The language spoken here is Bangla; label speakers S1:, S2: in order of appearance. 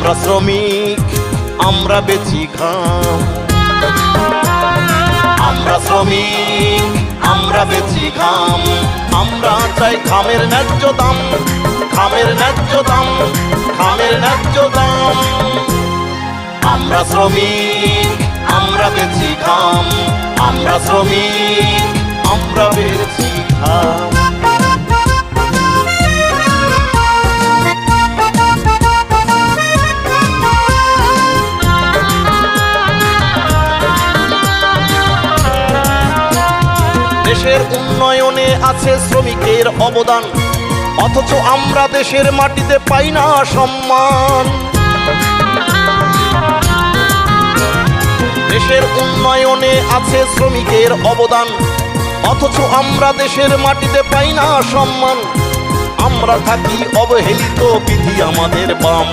S1: আমরা শ্রমিক, আমরা বেচি ঘাম। আমরা শ্রমিক, আমরা বেচি ঘাম। আমরা চাই ঘামের ন্যায্য দাম, ঘামের ন্যায্য দাম, ঘামের ন্যায্য দাম। আমরা শ্রমিক, আমরা বেচি ঘাম। আমরা শ্রমিক, আমরা বেচি ঘাম। দেশের উন্নয়নে আছে শ্রমিকের অবদান, অথচ আমরা দেশের মাটিতে পাই না সম্মান। দেশের উন্নয়নে আছে শ্রমিকের অবদান, অথচ আমরা দেশের মাটিতে পাই না সম্মান। আমরা থাকি অবহেলিত, বিধি আমাদের বাম।